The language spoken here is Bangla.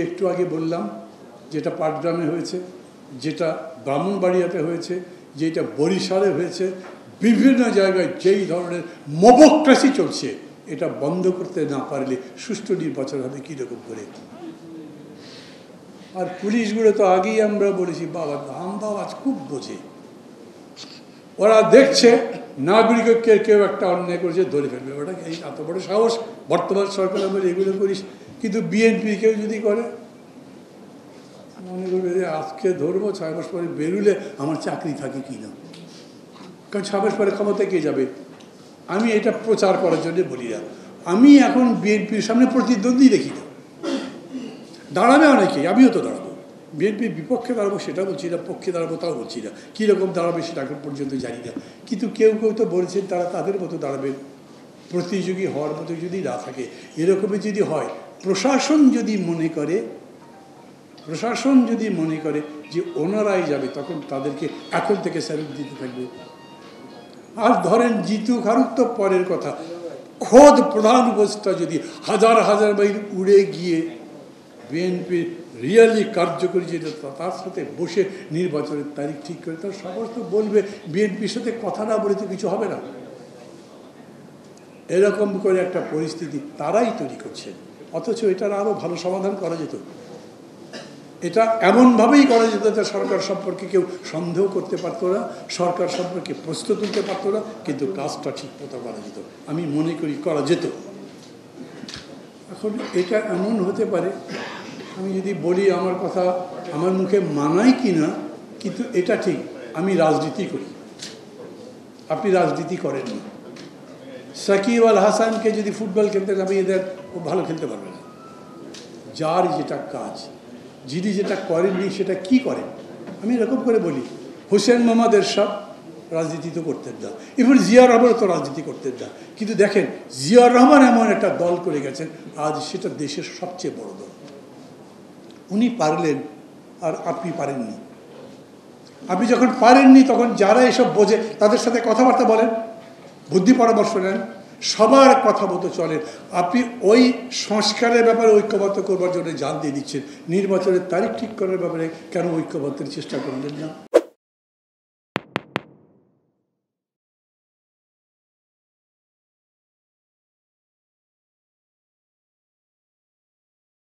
একটু আগে বললাম, যেটা পাটগ্রামে হয়েছে, যেটা ব্রাহ্মণবাড়িয়াতে হয়েছে, যেটা বরিশালে হয়েছে, বিভিন্ন জায়গায় যেই ধরনের মবক্রেসি চলছে, এটা বন্ধ করতে না পারলে সুষ্ঠু নির্বাচন হবে কীরকম করে? আর পুলিশগুলো তো আগেই আমরা বলেছি, বাবা ধান্দাবাজ খুব বোঝে, ওরা দেখছে নাগরিককে কেউ একটা অন্যায় করেছে ধরে ফেলবে, ওটা এই এত বড় সাহস বর্তমান সরকার বলে এগুলো করিস। কিন্তু বিএনপি কেউ যদি করে, মনে করবে যে আজকে ধরবো, 6 মাস পরে বেরুলে আমার চাকরি থাকে কি না, কারণ 6 মাস পরে ক্ষমতায় কে যাবে। আমি এটা প্রচার করার জন্য বলি না, আমি এখন বিএনপির সামনে প্রতিদ্বন্দ্বী দেখি না। দাঁড়াবে অনেকে, আমিও তো দাঁড়াবো, বিএনপির বিপক্ষে দাঁড়াবো সেটা বলছি না, পক্ষে দাঁড়াবো তাও বলছি না, কীরকম দাঁড়াবে সেটা এখন পর্যন্ত জানি না। কিন্তু কেউ কেউ তো বলছেন তারা তাদের মতো দাঁড়াবেন, প্রতিযোগী হওয়ার মতো যদি না থাকে। এরকমই যদি হয়, প্রশাসন যদি মনে করে যে ওনারাই যাবে, তখন তাদেরকে এখন থেকে স্যালুট দিতে থাকবে। আর ধরেন জিতুক হারুক তো পরের কথা, খোদ প্রধান উপদেষ্টা যদি হাজার হাজার মাইল উড়ে গিয়ে বিএনপির রিয়েলি কার্যকরী যেটা তার সাথে বসে নির্বাচনের তারিখ ঠিক করে, তার সমস্ত বলবে বিএনপির সাথে কথা না বলে তো কিছু হবে না। এরকম করে একটা পরিস্থিতি তারাই তৈরি করছে, অথচ এটার আরও ভালো সমাধান করা যেত। এটা এমনভাবেই করা যেত যে সরকার সম্পর্কে কেউ সন্দেহ করতে পারতো না, সরকার সম্পর্কে প্রশ্ন তুলতে পারতো না, কিন্তু কাজটা ঠিক মতো করা যেত। আমি মনে করি করা যেত। এখন এটা এমন হতে পারে, আমি যদি বলি আমার কথা আমার মুখে মানায় কি না, কিন্তু এটা ঠিক, আমি রাজনীতি করি, আপনি রাজনীতি করেন না। সাকিব আল হাসানকে যদি ফুটবল খেলতে নামিয়ে দেন, ও ভালো খেলতে পারবে না। যার যেটা কাজ, যিনি যেটা করেননি সেটা কি করেন, আমি এরকম করে বলি। হোসেন মোহাম্মদ এরশাদ রাজনীতি তো করতেন না, ইভেন জিয়াউর রহমানও তো রাজনীতি করতেন না, কিন্তু দেখেন জিয়াউর রহমান এমন একটা দল করে গেছেন, আজ সেটা দেশের সবচেয়ে বড় দল। উনি পারলেন আর আপনি পারেননি। আপনি যখন পারেননি, তখন যারা এসব বোঝে তাদের সাথে কথাবার্তা বলেন, বুদ্ধি পরামর্শ নেন, সবার কথা মতো চলেন। আপনি ওই সংস্কারের ব্যাপারে ঐক্যবদ্ধ করবার জন্য জান দিয়ে দিচ্ছেন, নির্বাচনের তারিখ ঠিক করার ব্যাপারে কেন ঐক্যবদ্ধের চেষ্টা করলেন না?